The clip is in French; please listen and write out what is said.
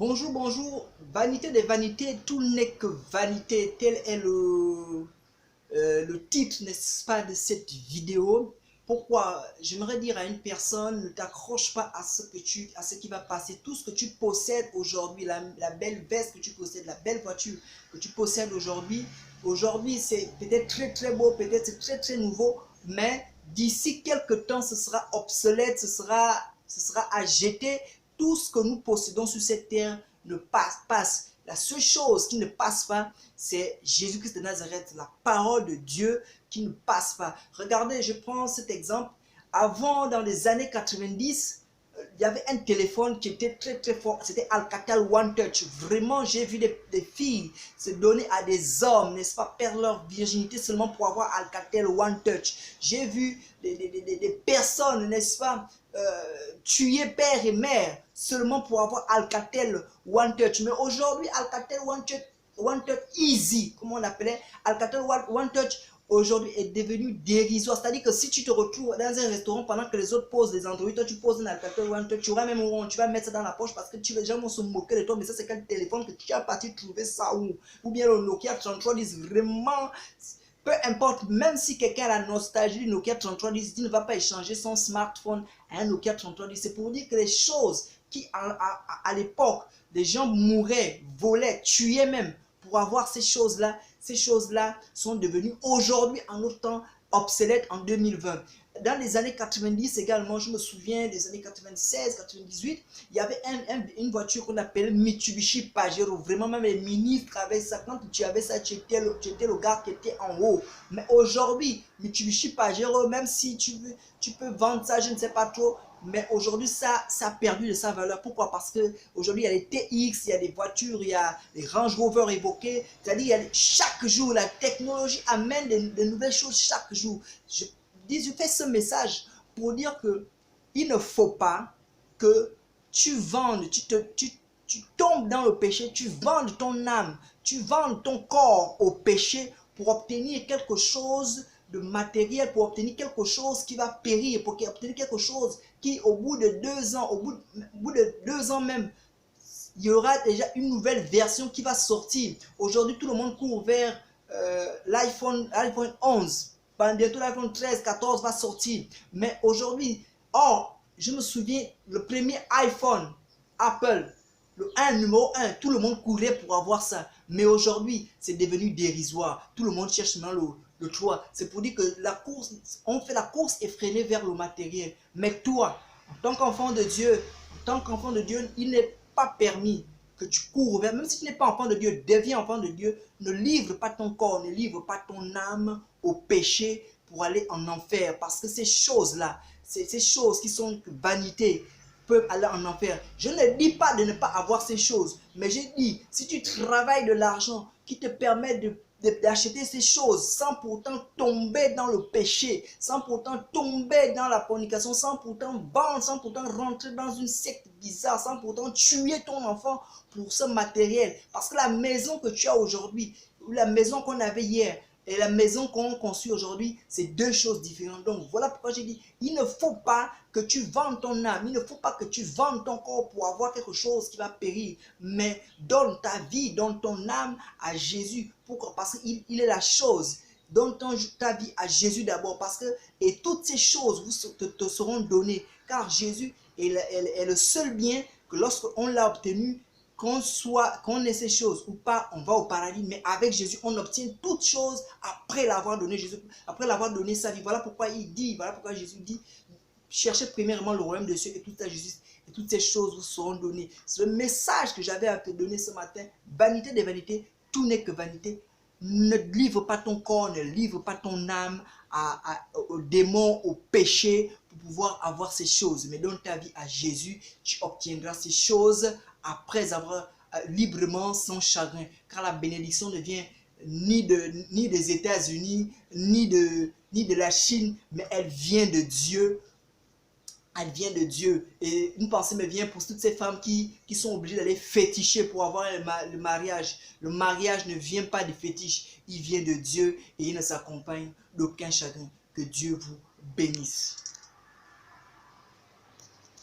Bonjour, bonjour, vanité des vanités, tout n'est que vanité, tel est le titre, n'est-ce pas, de cette vidéo. Pourquoi? J'aimerais dire à une personne, ne t'accroche pas à à ce qui va passer. Tout ce que tu possèdes aujourd'hui, la belle veste que tu possèdes, la belle voiture que tu possèdes aujourd'hui c'est peut-être très très beau, peut-être c'est très très nouveau, mais d'ici quelques temps, ce sera obsolète, ce sera à jeter. Tout ce que nous possédons sur cette terre ne passe. La seule chose qui ne passe pas, c'est Jésus-Christ de Nazareth, la parole de Dieu qui ne passe pas. Regardez, je prends cet exemple. Avant, dans les années 90, il y avait un téléphone qui était très très fort, c'était Alcatel One Touch. Vraiment, j'ai vu des filles se donner à des hommes, n'est-ce pas, perdre leur virginité seulement pour avoir Alcatel One Touch. J'ai vu des personnes, n'est-ce pas, tuer père et mère seulement pour avoir Alcatel One Touch. Mais aujourd'hui, Alcatel One Touch Easy, comme on l'appelait, Alcatel One Touch, aujourd'hui est devenu dérisoire. C'est-à-dire que si tu te retrouves dans un restaurant pendant que les autres posent des Android, toi tu poses un Alcatel One Touch, tu auras même honte, tu vas mettre ça dans la poche parce que les gens vont se moquer de toi. Mais ça, c'est quel téléphone que tu as parti trouver ça où? Ou bien le Nokia 3310, vraiment. Peu importe, même si quelqu'un a la nostalgie du Nokia 3310, il ne va pas échanger son smartphone à un Nokia 3310. C'est pour dire que les choses qui, à l'époque, les gens mouraient, volaient, tuaient même pour avoir ces choses-là sont devenues aujourd'hui, en notre temps, obsolètes en 2020. Dans les années 90 également, je me souviens des années 96, 98, il y avait une voiture qu'on appelle Mitsubishi Pajero. Vraiment, même les ministres avaient ça. Quand tu avais ça, tu étais le gars qui était en haut. Mais aujourd'hui, Mitsubishi Pajero, même si tu peux vendre ça, je ne sais pas trop, mais aujourd'hui, ça a perdu de sa valeur. Pourquoi? Parce qu'aujourd'hui, il y a les TX, il y a des voitures, il y a les Range Rover évoqués. C'est-à-dire, chaque jour, la technologie amène de nouvelles choses chaque jour. Je fais ce message pour dire que il ne faut pas que tu vendes, tu tombes dans le péché, tu vendes ton âme, tu vendes ton corps au péché pour obtenir quelque chose de matériel, pour obtenir quelque chose qui va périr, pour obtenir quelque chose qui, au bout de 2 ans, au bout de 2 ans même, il y aura déjà une nouvelle version qui va sortir. Aujourd'hui, tout le monde court vers l'iPhone 11. Bientôt, l'iPhone 13, 14 va sortir. Mais aujourd'hui, je me souviens, le premier iPhone, Apple, le 1, numéro 1, tout le monde courait pour avoir ça. Mais aujourd'hui, c'est devenu dérisoire. Tout le monde cherche maintenant le 3. C'est pour dire que on fait la course effrénée vers le matériel. Mais toi, en tant qu'enfant de Dieu, il n'est pas permis que tu cours vers, même si tu n'es pas enfant de Dieu, deviens enfant de Dieu, ne livre pas ton corps, ne livre pas ton âme au péché pour aller en enfer. Parce que ces choses-là, ces choses qui sont vanité, peuvent aller en enfer. Je ne dis pas de ne pas avoir ces choses, mais je dis, si tu travailles de l'argent qui te permet d'acheter ces choses sans pourtant tomber dans le péché, sans pourtant tomber dans la fornication, sans pourtant vendre, sans pourtant rentrer dans une secte bizarre, sans pourtant tuer ton enfant pour ce matériel. Parce que la maison que tu as aujourd'hui, ou la maison qu'on avait hier, et la maison qu'on construit aujourd'hui, c'est deux choses différentes. Donc voilà pourquoi j'ai dit, il ne faut pas que tu vendes ton âme, il ne faut pas que tu vendes ton corps pour avoir quelque chose qui va périr, mais donne ta vie, donne ton âme à Jésus. Pourquoi? Parce qu'il est la chose. Donne ta vie à Jésus d'abord, parce que et toutes ces choses te seront données, car Jésus est le seul bien que lorsqu'on l'a obtenu, qu'on ait ces choses ou pas, on va au paradis. Mais avec Jésus, on obtient toutes choses après l'avoir donné Jésus, après l'avoir donné sa vie. Voilà pourquoi Jésus dit, cherchez premièrement le royaume de Dieu et toute sa justice, et toutes ces choses vous seront données. C'est le message que j'avais à te donner ce matin. Vanité des vanités, tout n'est que vanité. Ne livre pas ton corps, ne livre pas ton âme aux démons, au péché, pour pouvoir avoir ces choses. Mais donne ta vie à Jésus, tu obtiendras ces choses après avoir librement sans chagrin. Car la bénédiction ne vient ni des États-Unis, ni de la Chine, mais elle vient de Dieu. Elle vient de Dieu. Et une pensée me vient pour toutes ces femmes qui sont obligées d'aller féticher pour avoir le mariage. Le mariage ne vient pas des fétiches, il vient de Dieu et il ne s'accompagne d'aucun chagrin. Que Dieu vous bénisse.